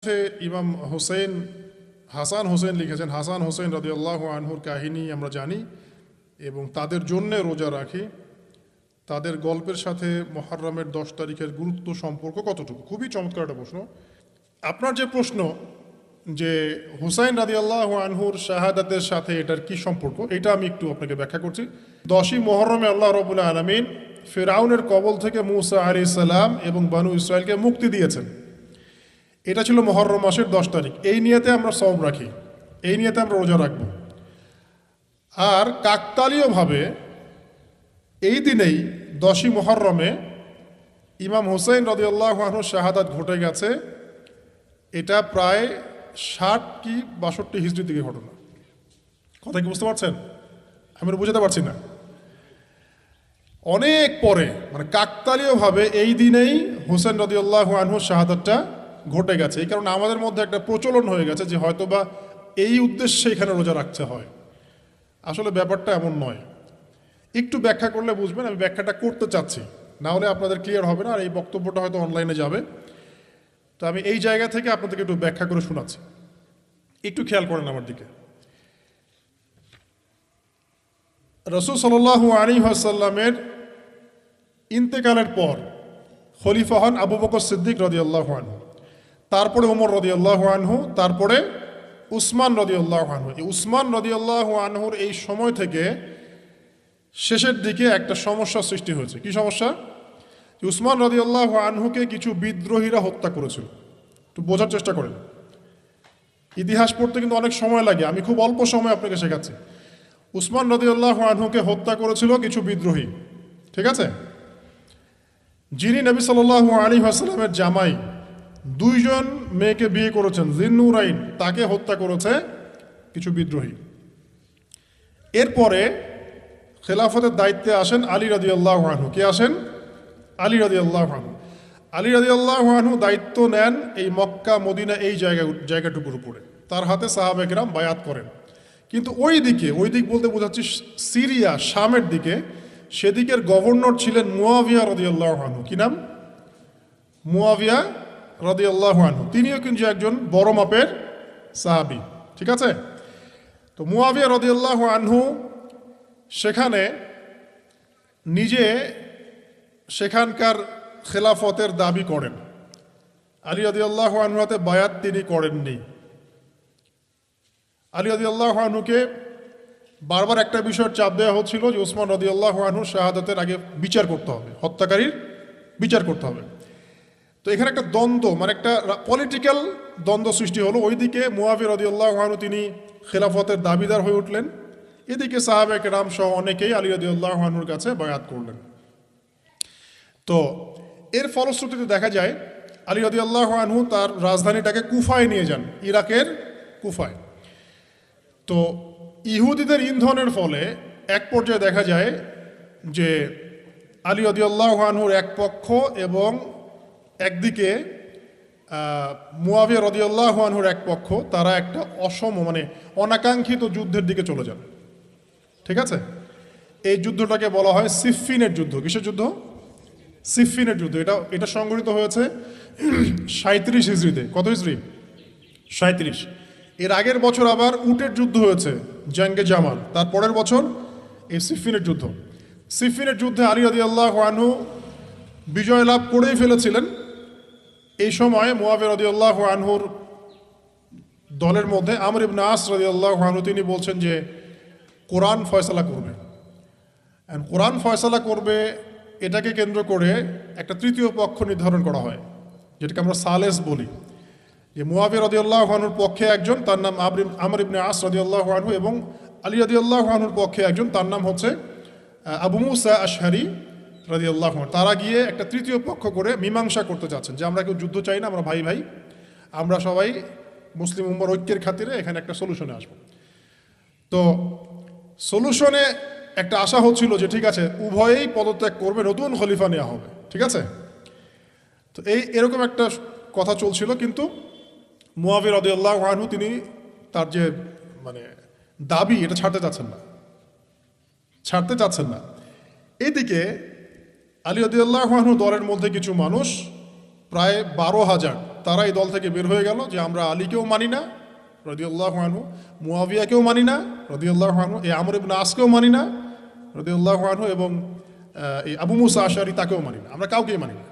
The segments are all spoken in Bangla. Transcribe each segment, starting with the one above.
ইমাম হোসেন হাসান হোসেন লিখেছেন। হাসান হোসেন রাদিয়াল্লাহু আনহুর কাহিনী আমরা জানি এবং তাদের জন্য রোজা রাখি। তাদের গল্পের সাথে মুহররমের 10 তারিখের গুরুত্ব সম্পর্ক কতটুকু? খুবই চমৎকার একটা প্রশ্ন। আপনার যে প্রশ্ন যে হুসাইন রাদিয়াল্লাহু আনহুর শাহাদাতের সাথে এটার কি সম্পর্ক, এটা আমি একটু আপনাকে ব্যাখ্যা করছি। 10ই মুহররমে আল্লাহ রাব্বুল আলামিন ফিরআউনের কবল থেকে মূসা আলাইহিস সালাম এবং বনু ইসরাইলকে মুক্তি দিয়েছেন। এটা ছিল মুহররম মাসের 10 তারিখ। এই নিয়তে আমরা সওম রাখি, এই নিয়তে আমরা রোজা রাখব। আর কাকতালীয়ভাবে এই দিনেই 10ই মুহররমে ইমাম হুসাইন রাদিয়াল্লাহু আনহুর শাহাদাত ঘটে গেছে। এটা প্রায় 60 কি 62 হিজরির দিকে ঘটনা। কথা কি বুঝতে পারছেন? আমি বুঝাতে পারছি না। অনেক পরে, মানে কাকতালীয়ভাবে এই দিনেই হুসাইন রাদিয়াল্লাহু আনহুর শাহাদাতটা ঘটে গেছে। এই কারণে আমাদের মধ্যে একটা প্রচলন হয়ে গেছে যে হয়তোবা এই উদ্দেশ্যে এখানে রোজা রাখতে হয়। আসলে ব্যাপারটা এমন নয়। একটু ব্যাখ্যা করলে বুঝবেন, আমি ব্যাখ্যাটা করতে চাচ্ছি, না হলে আপনাদের ক্লিয়ার হবে না। আর এই বক্তব্যটা হয়তো অনলাইনে যাবে, তো আমি এই জায়গা থেকে আপনাদেরকে একটু ব্যাখ্যা করে শোনাচ্ছি। একটু খেয়াল করেন আমার দিকে। রাসূল সাল্লাল্লাহু আলাইহি ওয়াসাল্লামের ইন্তেকালের পর খলিফা হন আবু বকর সিদ্দিক রাদিয়াল্লাহু আনহু, তারপরে ওমর রাদিয়াল্লাহু আনহু, তারপরে উসমান রাদিয়াল্লাহু আনহু। এই উসমান রাদিয়াল্লাহু আনহুর এই সময় থেকে শেষের দিকে একটা সমস্যা সৃষ্টি হয়েছে। কি সমস্যা? উসমান রাদিয়াল্লাহু আনহুকে কিছু বিদ্রোহীরা হত্যা করেছিল। একটু বোঝার চেষ্টা করেন। ইতিহাস পড়তে কিন্তু অনেক সময় লাগে, আমি খুব অল্প সময় আপনাকে শেখাচ্ছি। উসমান রাদিয়াল্লাহু আনহুকে হত্যা করেছিল কিছু বিদ্রোহী, ঠিক আছে? যিনি নবী সাল্লাল্লাহু আলাইহি ওয়াসাল্লামের জামাই, 2 জন মেয়েকে বিয়ে করেছেন, জিন্নুরাইন, তাকে হত্যা করেছে কিছু বিদ্রোহী। এরপরে খেলাফতের দায়িত্বে আসেন আলী রাদিয়াল্লাহু আনহু। কে আসেন? আলী রাদিয়াল্লাহু আনহু। আলী রাদিয়াল্লাহু আনহু দায়িত্ব নেন এই মক্কা মদিনা এই জায়গাটুকুর উপরে। তার হাতে সাহাবা কেরাম বায়াত করেন। কিন্তু ওই দিক বলতে বোঝাচ্ছি সিরিয়া, শামের দিকে, সেদিকের গভর্নর ছিলেন মুয়াবিয়া রাদিয়াল্লাহু আনহু। কি নাম? মুয়াবিয়া রাদিয়াল্লাহু আনহু। তিনিও কিন্তু একজন বড় মাপের সাহাবী, ঠিক আছে? তো মুয়াবিয়া রাদিয়াল্লাহু আনহু সেখানে নিজে সেখানকার খেলাফতের দাবি করেন। আলী রাদিয়াল্লাহু আনহুর হাতে বায়াত তিনি করেননি। আলী রাদিয়াল্লাহু আনহুকে বারবার একটা বিষয়ের চাপ দেওয়া হচ্ছিল যে ওসমান রাদিয়াল্লাহু আনহুর শাহাদাতের আগে বিচার করতে হবে, হত্যাকারীর বিচার করতে হবে। তো এখানে একটা দ্বন্দ্ব, মানে একটা পলিটিক্যাল দ্বন্দ্ব সৃষ্টি হলো। ওইদিকে মুয়াবিয়া রাদিয়াল্লাহু আনহু তিনি খেলাফতের দাবিদার হয়ে উঠলেন, এদিকে সাহাবায়ে কেরাম সহ অনেকেই আলী রাদিয়াল্লাহু আনহুর কাছে বায়াত করলেন। তো এর ফলশ্রুতিতে দেখা যায় আলী রাদিয়াল্লাহু আনহু তার রাজধানীটাকে কুফায় নিয়ে যান, ইরাকের কুফায়। তো ইহুদিদের ইন্ধনের ফলে এক পর্যায়ে দেখা যায় যে আলী রাদিয়াল্লাহু আনহুর এক পক্ষ এবং একদিকে মুয়াবিয়া রাদিয়াল্লাহু আনহুর এক পক্ষ, তারা একটা মানে অনাকাঙ্ক্ষিত যুদ্ধের দিকে চলে যান, ঠিক আছে? এই যুদ্ধটাকে বলা হয় সিফফিনের যুদ্ধ। কিসের যুদ্ধ? সিফফিনের যুদ্ধ। এটা সংঘটিত হয়েছে 37 হিজরিতে। কত হিজরি? 37। এর আগের বছর আবার উটের যুদ্ধ হয়েছে, জঙ্গে জামাল। তার পরের বছর এই সিফফিনের যুদ্ধ। সিফফিনের যুদ্ধে আলী রাদিয়াল্লাহু আনহু বিজয় লাভ করেই ফেলেছিলেন। এই সময় মুয়াবিয়া রাদিয়াল্লাহু আনহুর দলের মধ্যে আমর ইবনে আস রাদিয়াল্লাহু আনহু তিনি বলছেন যে কোরআন ফয়সালা করবে। কোরআন ফয়সালা করবে, এটাকে কেন্দ্র করে একটা তৃতীয় পক্ষ নির্ধারণ করা হয়, যেটাকে আমরা সালেস বলি। যে মুয়াবিয়া রাদিয়াল্লাহু আনহুর পক্ষে একজন, তার নাম আমর ইবনে আস রাদিয়াল্লাহু আনহু, এবং আলী রাদিয়াল্লাহু আনহুর পক্ষে একজন, তার নাম হচ্ছে আবু মুসা আশআরী রাদিয়াল্লাহু আনহু। তারা গিয়ে একটা তৃতীয় পক্ষ করে মীমাংসা করতে চাচ্ছেন যে আমরা কেউ যুদ্ধ চাই না, আমরা ভাই ভাই, আমরা সবাই মুসলিম উম্মার ঐক্যের খাতিরে এখানে একটা সলিউশনে আসবো। তো সলিউশনে একটা আশা হচ্ছিল যে ঠিক আছে, উভয়েই পদত্যাগ করবে, নতুন খলিফা নেওয়া হবে, ঠিক আছে? তো এরকম একটা কথা চলছিল। কিন্তু মুয়াবিয়া রাদিয়াল্লাহু আনহু তিনি তার যে মানে দাবি, এটা ছাড়তে চাচ্ছেন না। এদিকে আলী রাদিয়াল্লাহু আনহু দলের মধ্যে কিছু মানুষ, প্রায় 12,000, তারা এই দল থেকে বের হয়ে গেল যে আমরা আলীকেও মানি না রাদিয়াল্লাহু আনহু, মুয়াবিয়াকেও মানি না রাদিয়াল্লাহু আনহু, এই আমর ইবনে আসকেও মানি না রাদিয়াল্লাহু আনহু, এবং এই আবু মুসা আশআরী তাকেও মানি না, আমরা কাউকেই মানি না।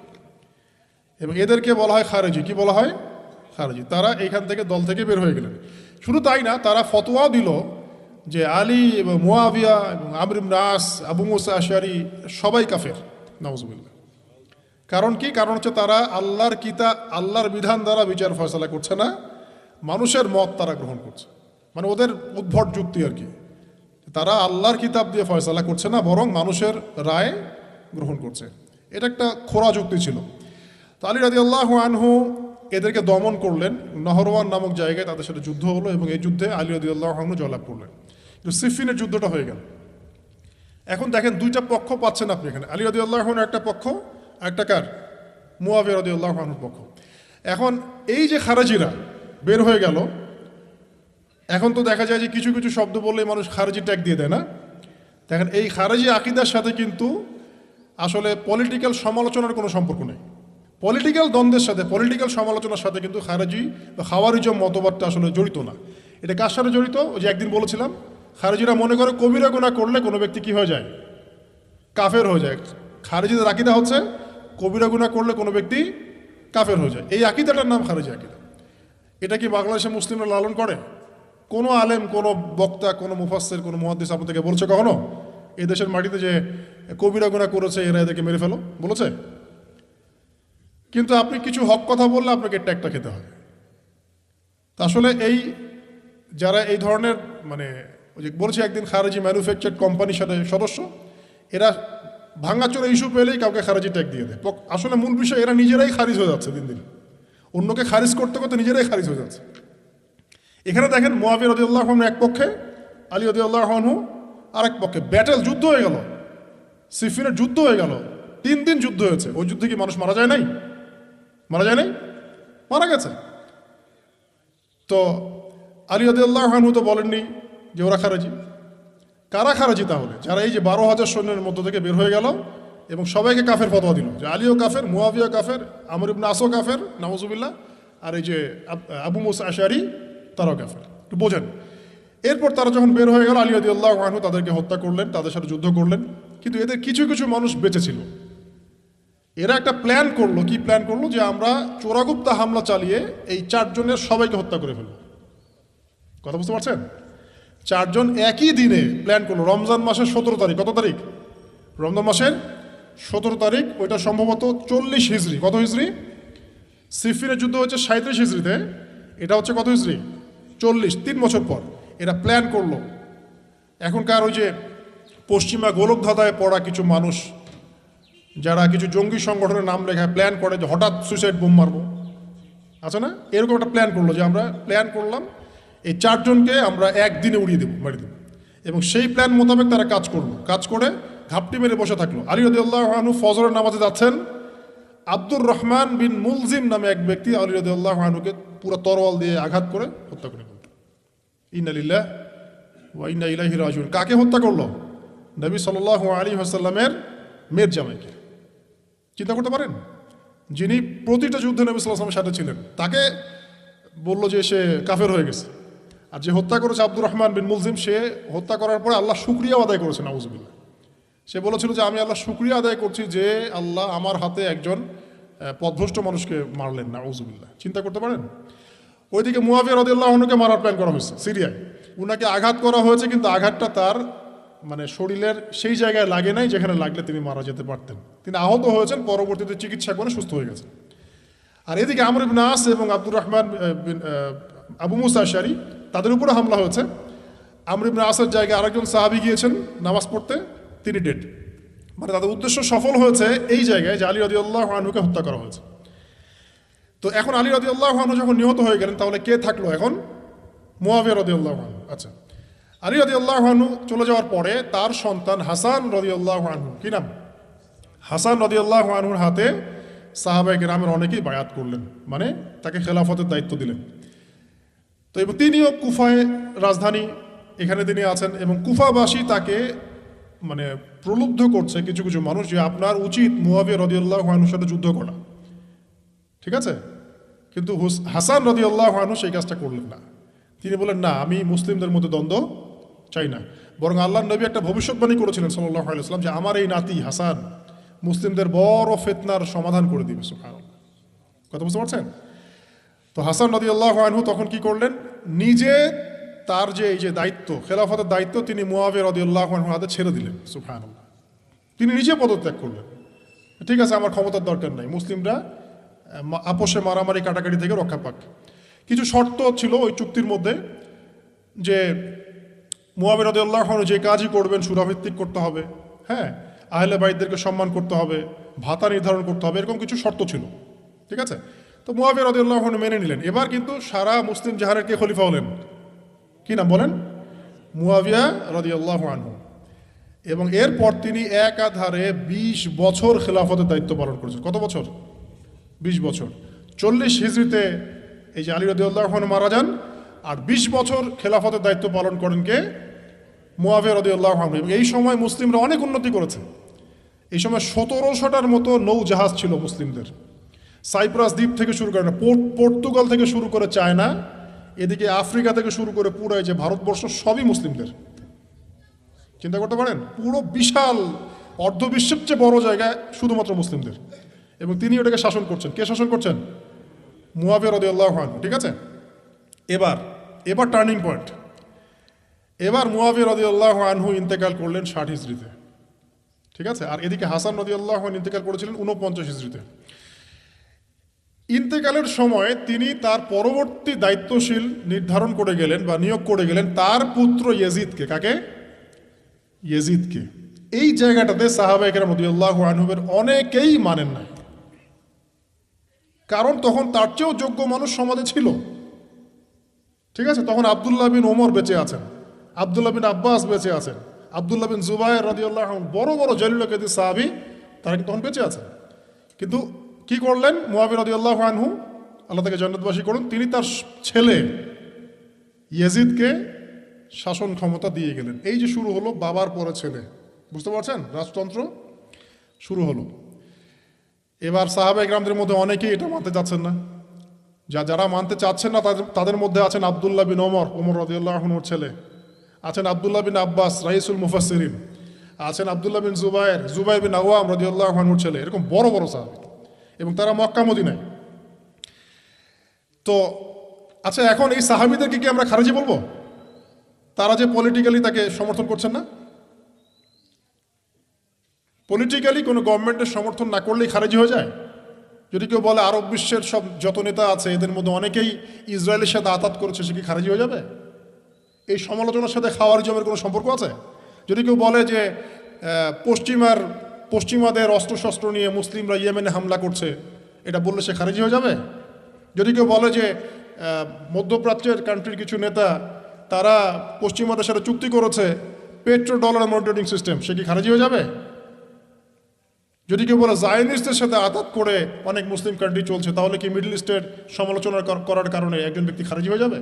এবং এদেরকে বলা হয় খারেজি। কি বলা হয়? খারেজি। তারা এইখান থেকে দল থেকে বের হয়ে গেলেন। শুধু তাই না, তারা ফতোয়াও দিল যে আলী এবং মুয়াবিয়া এবং আমর ইবনে আস, আবু মুসা আশআরী সবাই কাফের, নাউজুবিল্লাহ। কারণ কি? কারণ হচ্ছে তারা আল্লাহর কিতাব, আল্লাহর বিধান দ্বারা বিচার ফয়সালা করছে না, মানুষের মত তারা গ্রহণ করছে। মানে ওদের উদ্ভট যুক্তি আর কি, তারা আল্লাহর কিতাব দিয়ে ফয়সালা করছে না, বরং মানুষের রায় গ্রহণ করছে। এটা একটা খোরা যুক্তি ছিল। তো আলী রাদিয়াল্লাহু আনহু এদেরকে দমন করলেন। নহরওয়ান নামক জায়গায় তাদের সাথে যুদ্ধ হলো এবং এই যুদ্ধে আলী রাদিয়াল্লাহু আনহু জয়লাভ করলেন। কিন্তু সিফিনের যুদ্ধটা হয়ে গেল। এখন দেখেন দুইটা পক্ষ পাচ্ছেন আপনি এখানে, আলী রাদিয়াল্লাহু আনহু একটা পক্ষ, একটা কার? মুয়াবিয়া রাদিয়াল্লাহু আনহুর পক্ষ। এখন এই যে খারেজিরা বের হয়ে গেল, এখন তো দেখা যায় যে কিছু কিছু শব্দ বললে মানুষ খারেজি ট্যাগ দিয়ে দেয় না। দেখেন এই খারেজি আকিদার সাথে কিন্তু আসলে পলিটিক্যাল সমালোচনার কোনো সম্পর্ক নেই। পলিটিক্যাল দ্বন্দ্বের সাথে, পলিটিক্যাল সমালোচনার সাথে কিন্তু খারেজি বা খাওয়ারিজম মতবাদটা আসলে জড়িত না। এটা কার সাথে জড়িত? ওই যে একদিন বলেছিলাম, খারেজিরা মনে করে কবিরা গুনাহ করলে কোনো ব্যক্তি কি হয়ে যায়? কাফের হয়ে যায়। খারেজিদের আকিদা হচ্ছে কবিরা গুনাহ করলে কোনো ব্যক্তি কাফের হয়ে যায়। এই আকিদাটার নাম খারেজি আকিদা। এটা কি বাংলাদেশে মুসলিমরা লালন করে? কোনো আলেম, কোনো বক্তা, কোনো মুফাসসির, কোনো মুহাদ্দিস আপনাদেরকে বলছে কখনো এই দেশের মাটিতে যে কবিরা গুনাহ করেছে এরা এদেরকে মেরে ফেলো? বলেছে? কিন্তু আপনি কিছু হক কথা বললে আপনাকে ট্যাগটা খেতে হয়। তা আসলে এই যারা এই ধরনের মানে ওই যে বলছে একদিন খারেজি ম্যানুফ্যাকচার্ড কোম্পানির সাথে সদস্য, এরা ভাঙাচোরা ইস্যু পেলেই কাউকে খারেজি ট্যাগ দিয়ে দেয়। আসলে মূল বিষয় এরা নিজেরাই খারিজ হয়ে যাচ্ছে দিন দিন, অন্যকে খারিজ করতে করতে নিজেরাই খারিজ হয়ে যাচ্ছে। এখানে দেখেন মুয়াবিয়া রাদিয়াল্লাহু আনহু এক পক্ষে, আলী রাদিয়াল্লাহু আনহু আরেক পক্ষে। ব্যাটেল, যুদ্ধ হয়ে গেল, সিফিনের যুদ্ধ হয়ে গেল, 3 দিন যুদ্ধ হয়েছে। ওই যুদ্ধে কি মানুষ মারা যায় নাই? মারা যায় নাই? মারা গেছে। তো আলী রাদিয়াল্লাহু আনহু তো বলেননি যে ওরা খারেজি। কারা খারেজি তাহলে? যারা এই যে 12,000 সৈন্যের মধ্য থেকে বের হয়ে গেল এবং সবাইকে কাফের ফতোয়া দিল যে আলীও কাফের, মুয়াবিয়া কাফের, আমর ইবনে আসও কাফের, নাউজুবিল্লাহ, আর এই যে আবু মুসা আশআরী তারাও কাফের। একটু বোঝেন। এরপর তারা যখন বের হয়ে গেল, আলী রাদিয়াল্লাহু আনহু তাদেরকে হত্যা করলেন, তাদের সাথে যুদ্ধ করলেন। কিন্তু এদের কিছু কিছু মানুষ বেঁচে ছিল। এরা একটা প্ল্যান করলো। কি প্ল্যান করলো? যে আমরা চোরাগুপ্তা হামলা চালিয়ে এই 4 জনের সবাইকে হত্যা করে ফেলবো। কথা বুঝতে পারছেন? 4 জন একই দিনে প্ল্যান করলো। রমজান মাসের 17 তারিখ। কত তারিখ? রমজান মাসের 17 তারিখ। ওইটা সম্ভবত 40 হিজরি। কত হিজরি? সিফিনের যুদ্ধ হচ্ছে 37 হিজরিতে, এটা হচ্ছে কত হিজরি? 40, 3 বছর পর এরা প্ল্যান করলো। এখনকার ওই যে পশ্চিমা গোলকধাঁধায় পড়া কিছু মানুষ যারা কিছু জঙ্গি সংগঠনের নাম লেখা প্ল্যান করে যে হঠাৎ সুইসাইড বোম মারবো, আছে না? এরকম একটা প্ল্যান করলো যে আমরা প্ল্যান করলাম এই 4 জনকে আমরা একদিনে উড়িয়ে দেবো, মারি দেবো। এবং সেই প্ল্যান মোতাবেক তারা কাজ করলো। কাজ করে ঘাপটি মেরে বসে থাকলো। আলী রাদিয়াল্লাহু আনহু ফজরের নামাজে যাচ্ছেন, আব্দুর রহমান বিন মুলজিম নামে এক ব্যক্তি আলী রাদিয়াল্লাহু আনহুকে পুরো তরোয়াল দিয়ে আঘাত করে হত্যা করে ফেলল। ইন্না লিল্লাহি ওয়া ইন্না ইলাইহি রাজিউন। কাকে হত্যা করলো? নবী সাল্লাল্লাহু আলাইহি ওয়াসাল্লামের মেয়ের জামাইকে। চিন্তা করতে পারেন? যিনি প্রতিটা যুদ্ধে নবী সাল্লাল্লাহু আলাইহি ওয়াসাল্লামের সাথে ছিলেন, তাকে বললো যে সে কাফের হয়ে গেছে। আর যে হত্যা করেছে আব্দুর রহমান বিন মুলজিম, সে হত্যা করার পরে আল্লাহ শুকরিয়া আদায় করেছে, নাউজুবিল্লাহ। সে বলেছিল যে আমি আল্লাহ শুকরিয়া আদায় করছি যে আল্লাহ আমার হাতে একজন পথভ্রষ্ট মানুষকে মারলেন, নাউজুবিল্লাহ। চিন্তা করতে পারেন? ওইদিকে মুয়াবিয়া রাদিয়াল্লাহু আনহুকে মারার প্ল্যান করা হয়েছে সিরিয়ায়। উনাকে আঘাত করা হয়েছে, কিন্তু আঘাতটা তার মানে শরীরের সেই জায়গায় লাগে নাই যেখানে লাগলে তিনি মারা যেতে পারতেন। তিনি আহত হয়েছেন, পরবর্তীতে চিকিৎসা করে সুস্থ হয়ে গেছেন। আর এদিকে আমর ইবনে আস এবং আব্দুর রহমান আবু মুসা আশআরী তাদের উপরে হামলা হয়েছে। আমর ইবনে আসের জায়গায় আরেকজন সাহাবী গিয়েছেন নামাজ পড়তে, তিনি ডেড। মানে তাদের উদ্দেশ্য সফল হয়েছে এই জায়গায় যে আলী রাদিয়াল্লাহু আনহুকে হত্যা করা হয়েছে। তো এখন আলী রাদিয়াল্লাহু আনহু যখন নিহত হয়ে গেলেন, তাহলে কে থাকলো এখন? মুয়াবিয়া রাদিয়াল্লাহু আনহু। আচ্ছা, আলী রাদিয়াল্লাহু আনহু চলে যাওয়ার পরে তার সন্তান হাসান রাদিয়াল্লাহু আনহু, কি নাম? হাসান রাদিয়াল্লাহু আনহুর হাতে সাহাবায়ে কেরামের অনেকেই বায়াত করলেন, মানে তাকে খেলাফতের দায়িত্ব দিলেন। তো এবং তিনিও কুফায় রাজধানী, এখানে তিনি আছেন এবং কুফাবাসী তাকে মানে প্রলুব্ধ করছে কিছু কিছু মানুষ যে আপনার উচিত মুয়াবিয়া রাদিয়াল্লাহু আনহুর সাথে যুদ্ধ করা। ঠিক আছে? কিন্তু হাসান রাদিয়াল্লাহু আনহু সেই কাজটা করলেন না। তিনি বলেন, না, আমি মুসলিমদের মধ্যে দ্বন্দ্ব চাই না, বরং আল্লাহর নবী একটা ভবিষ্যৎবাণী করেছিলেন সাল্লাল্লাহু আলাইহি ওয়াসাল্লাম যে আমার এই নাতি হাসান মুসলিমদের বড় ফিতনার সমাধান করে দিবে। সুবহানাল্লাহ, কথা বুঝতে পারছেন? তো হাসান রাদিয়াল্লাহু আনহু তখন কি করলেন, নিজে তার যে এই যে দায়িত্ব, খেলাফতের দায়িত্ব, তিনি মুয়াবিয়া রাদিয়াল্লাহু আনহুর হাতে ছেড়ে দিলেন। সুবহানাল্লাহ, তিনি নিজে পদত্যাগ করলেন। ঠিক আছে, আমার ক্ষমতার দরকার নাই, মুসলিমরা আপোষে মারামারি কাটাকাটি থেকে রক্ষা পাক। কিছু শর্ত ছিল ওই চুক্তির মধ্যে, যে মুয়াবিয়া রাদিয়াল্লাহু আনহু যে কাজই করবেন সুরাভিত্তিক করতে হবে, হ্যাঁ, আহলে বাইতদেরকে সম্মান করতে হবে, ভাতা নির্ধারণ করতে হবে, এরকম কিছু শর্ত ছিল। ঠিক আছে, তো মুয়াবিয়া রাদিয়াল্লাহু আনহু মেনে নিলেন। এবার কিন্তু সারা মুসলিম জাহারের কে খলিফা হলেন? কি নাম বলেন? মুয়াবিয়া রাদিয়াল্লাহু আনহু। এবং এরপর তিনি একাধারে 20 বছর খেলাফতের দায়িত্ব পালন করেছেন। কত বছর? 20 বছর। 40 হিজরিতে এই যে আলী রাদিয়াল্লাহু আনহু মারা যান, আর 20 বছর খেলাফতের দায়িত্ব পালন করেন কে? মুয়াবিয়া রাদিয়াল্লাহু আনহু। এবং এই সময় মুসলিমরা অনেক উন্নতি করেছে। এই সময় 1700টার মতো নৌ জাহাজ ছিল মুসলিমদের। সাইপ্রাস দ্বীপ থেকে শুরু করে, পর্তুগাল থেকে শুরু করে চায়না, এদিকে আফ্রিকা থেকে শুরু করে পুরো যে ভারতবর্ষ, সবই মুসলিমদের। চিন্তা করতে পারেন, পুরো বিশাল অর্ধবিশ্বের চেয়ে বড় জায়গায় শুধুমাত্র মুসলিমদের, এবং তিনি ওটাকে শাসন করছেন। কে শাসন করছেন? মুয়াবিয়া রাদিয়াল্লাহু আনহু। ঠিক আছে, এবার টার্নিং পয়েন্ট। এবার মুয়াবিয়া রাদিয়াল্লাহু আনহু ইন্তেকাল করলেন 60 হিজরিতে। ঠিক আছে, আর এদিকে হাসান রাদিয়াল্লাহু আনহু ইন্তেকাল করেছিলেন 49 হিজরিতে। ইন্তেকালের সময় তিনি তার পরবর্তী দায়িত্বশীল নির্ধারণ করে গেলেন বা নিয়োগ করে গেলেন তার পুত্র ইয়েজিদকে। কাকে? ইয়েজিদকে। এই জায়গাটাতে সাহাবায়ে কেরাম রাদিয়াল্লাহু আনহুমের অনেকেই মানেন নাই, কারণ তখন তার চেয়েও যোগ্য মানুষ সমাজে ছিল। ঠিক আছে, তখন আব্দুল্লাহ বিন ওমর বেঁচে আছেন, আব্দুল্লাহ বিন আব্বাস বেঁচে আছেন, আব্দুল্লাহ বিন জুবায়ের রাদিয়াল্লাহু আনহু, বড় বড় জলিল কাদির সাহাবী, তারা তখন বেঁচে আছেন। কিন্তু কি করলেন মুয়াবিয়া রাদিয়াল্লাহু আনহু, আল্লাহ তাকে জান্নাতবাসী করুন, তিনি তার ছেলে ইয়েজিদকে শাসন ক্ষমতা দিয়ে গেলেন। এই যে শুরু হলো বাবার পরে ছেলে, বুঝতে পারছেন? রাজতন্ত্র শুরু হলো। এবার সাহাবায়ে কেরামদের মধ্যে অনেকেই এটা মানতে চাচ্ছেন না। যারা মানতে চাচ্ছেন না তাদের মধ্যে আছেন আব্দুল্লাহ বিন ওমর রাদিয়াল্লাহু আনহুর ছেলে, আছেন আব্দুল্লাহ বিন আব্বাস রাইসুল মুফাসসিরিন, আছেন আব্দুল্লাহ বিন জুবায়ের বিন আওয়াম রাদিয়াল্লাহু আনহুর ছেলে, এরকম বড় বড় সাহাবী, এবং তারা মক্কা মদিনায়। তো আচ্ছা, এখন এই সাহাবীদেরকে কি আমরা খারিজি বলবো? তারা যে পলিটিক্যালি তাকে সমর্থন করছেন না, পলিটিক্যালি কোনো গভর্নমেন্টের সমর্থন না করলেই খারিজি হয়ে যায়? যদি কেউ বলে আরব বিশ্বের সব যত নেতা আছে এদের মধ্যে অনেকেই ইসরায়েলের সাথে আতাত করেছে, সে কি খারিজি হয়ে যাবে? এই সমালোচনার সাথে খাওয়ারিজমের কোনো সম্পর্ক আছে? যদি কেউ বলে যে পশ্চিমাদের অস্ত্রশস্ত্র নিয়ে মুসলিমরা ইয়েমেনে হামলা করছে, এটা বললে সে খারিজি হয়ে যাবে? যদি কেউ বলে যে মধ্যপ্রাচ্যের কান্ট্রির কিছু নেতা তারা পশ্চিমাদের সাথে চুক্তি করেছে পেট্রো ডলার মনিটরিং সিস্টেম, সে কি খারিজি হয়ে যাবে? যদি কেউ বলে জায়নিস্টদের সাথে আতাত করে অনেক মুসলিম কান্ট্রি চলছে, তাহলে কি মিডল ইস্টের সমালোচনা করার কারণে একজন ব্যক্তি খারিজি হয়ে যাবে?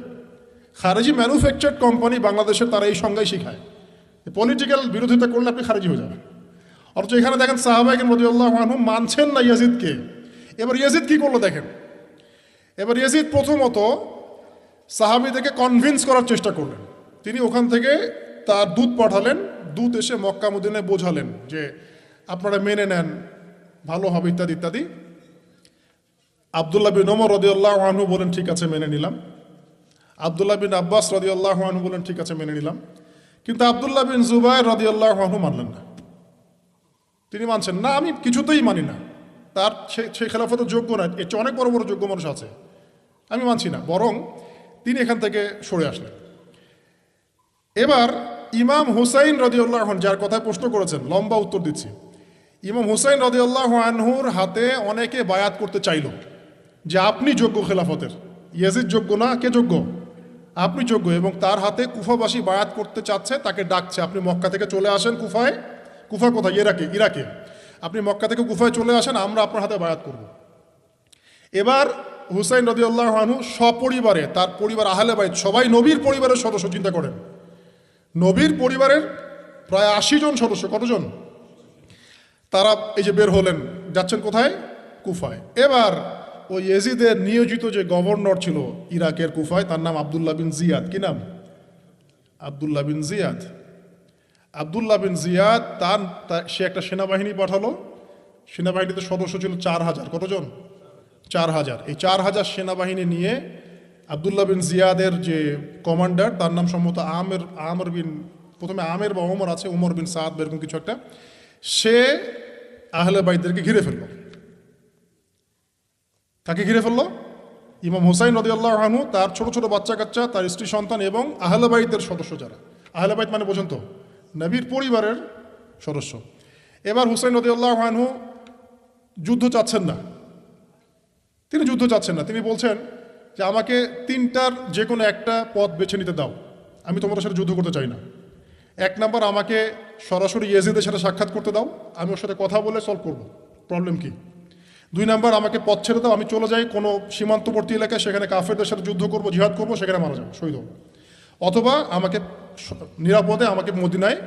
খারিজি ম্যানুফ্যাকচার্ড কোম্পানি বাংলাদেশের, তারা এই সংজ্ঞাই শিখায়, পলিটিক্যাল বিরোধিতা করলে আপনি খারিজি হয়ে যাবেন। অথচ এখানে দেখেন সাহাবায়ে কেরাম রাদিয়াল্লাহু আনহু মানছেন না ইয়াজিদকে। এবার ইয়াজিদ কি করলো দেখেন। এবার ইয়াজিদ প্রথমত সাহাবীদেরকে কনভিন্স করার চেষ্টা করলেন। তিনি ওখান থেকে তার দূত পাঠালেন, দূত এসে মক্কা মদিনায় বোঝালেন যে আপনারা মেনে নেন, ভালো হবে, ইত্যাদি ইত্যাদি। আব্দুল্লাহ বিন ওমর রাদিয়াল্লাহু আনহু বলেন ঠিক আছে মেনে নিলাম, আব্দুল্লাহ বিন আব্বাস রাদিয়াল্লাহু আনহু বলেন ঠিক আছে মেনে নিলাম। কিন্তু আব্দুল্লাহ বিন জুবায়ের রাদিয়াল্লাহু আনহু মানলেন না। তিনি মানছেন না, আমি কিছুতেই মানি না, তার সেই খেলাফতের যোগ্য না, এর চেয়ে অনেক বড় বড় যোগ্য মানুষ আছে, আমি মানছি না। বরং তিনি এখান থেকে সরে আসলেন। এবার ইমাম হুসাইন রাদিয়াল্লাহু আনহু, যার কথায় প্রশ্ন করেছেন, লম্বা উত্তর দিচ্ছি, ইমাম হুসাইন রাদিয়াল্লাহু আনহুর হাতে অনেকে বায়াত করতে চাইল যে আপনি যোগ্য খেলাফতের, ইয়াজিদ যোগ্য না, কে যোগ্য? আপনি যোগ্য। এবং তার হাতে কুফাবাসী বায়াত করতে চাচ্ছে, তাকে ডাকছে আপনি মক্কা থেকে চলে আসেন কুফায়। কুফা কোথায়? ইরাকে। আপনি মক্কা থেকে কুফায় চলে আসেন, আমরা আপনার হাতে বায়াত করব। এবার হুসাইন রাদিয়াল্লাহু আনহু সপরিবারে, তার পরিবার আহলে বাইত সবাই নবীর পরিবারের সদস্য, চিন্তা করেন, নবীর পরিবারের প্রায় 80 জন সদস্য, কতজন? তারা এই যে বের হলেন, যাচ্ছেন কোথায়? কুফায়। এবার ওই ইয়েজিদের নিয়োজিত যে গভর্নর ছিল ইরাকের কুফায়, তার নাম আবদুল্লাহ বিন জিয়াদ। কি নাম? আবদুল্লাহ বিন জিয়াদ। আবদুল্লাহ বিন জিয়াদ সে একটা সেনাবাহিনী পাঠালো। সেনাবাহিনীতে সদস্য ছিল 4,000। কতজন? 4,000। এই 4,000 সেনাবাহিনী নিয়ে আবদুল্লাহ বিন জিয়াদের যে কমান্ডার, তার নাম সম্ভবত আমর বিন, প্রথমে আমের বা ওমর আছে, ওমর বিন সাদ এরকম কিছু একটা, সে আহলে বাইতদেরকে ঘিরে ফেললো। তাকে ঘিরে ফেললো ইমাম হুসাইন রাদিয়াল্লাহু আনহু, তার ছোট ছোট বাচ্চা কাচ্চা, তার স্ত্রী সন্তান এবং আহলে বাইতের সদস্য যারা। আহলে বাইত মানে বোঝেন তো, নবীর পরিবারের সদস্য। এবার হুসাইন রাদিয়াল্লাহু আনহু যুদ্ধ চাচ্ছেন না, তিনি যুদ্ধ চাচ্ছেন না। তিনি বলছেন যে আমাকে 3টার যে কোনো একটা পথ বেছে নিতে দাও, আমি তোমাদের সাথে যুদ্ধ করতে চাই না। 1 নাম্বার, আমাকে সরাসরি ইয়েজিদের সাথে সাক্ষাৎ করতে দাও, আমি ওর সাথে কথা বলে সলভ করবো, প্রবলেম কি। 2 নাম্বার, আমাকে পথ ছেড়ে দাও, আমি চলে যাই কোনো সীমান্তবর্তী এলাকায়, সেখানে কাফেরদের সাথে যুদ্ধ করবো, জিহাদ করবো, সেখানে মারা যাবো, শহীদ হবো। অথবা আমাকে নিরাপদে আমাকে মদিনায়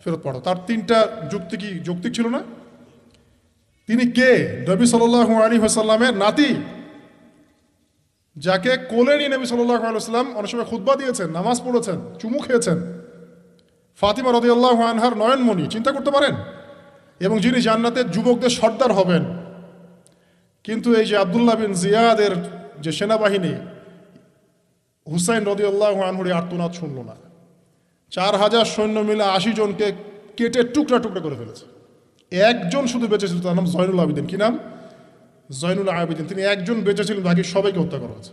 ফেরত পাঠাও। তার 3টা যুক্তি কি যৌক্তিক ছিল না? তিনি কে? নবী সাল্লাল্লাহু আলাইহি ওয়াসাল্লামের নাতি, যাকে কোলে নিয়ে নবী সাল্লাল্লাহু আলাইহি ওয়াসাল্লাম অনেক সময় খুতবা দিয়েছেন, নামাজ পড়েছেন, চুমু খেয়েছেন। ফাতিমা রাদিয়াল্লাহু আনহার নয়নমণি, চিন্তা করতে পারেন, এবং যিনি জান্নাতের যুবকদের সর্দার হবেন। কিন্তু এই যে আবদুল্লাহ বিন জিয়াদের যে সেনাবাহিনী, হুসাইন রাদিয়াল্লাহু আনহুর আর্তনাদ শুনল না। 4,000 সৈন্য মিলে 80 জনকে কেটে টুকরা টুকরা করে ফেলেছে। একজন শুধু বেঁচে ছিল, তার নাম জয়নুল আবেদিন। কি নাম? জয়নুল আবেদিন। তিনি একজন বেঁচে ছিলেন, বাকি সবাইকে হত্যা করা হয়েছে।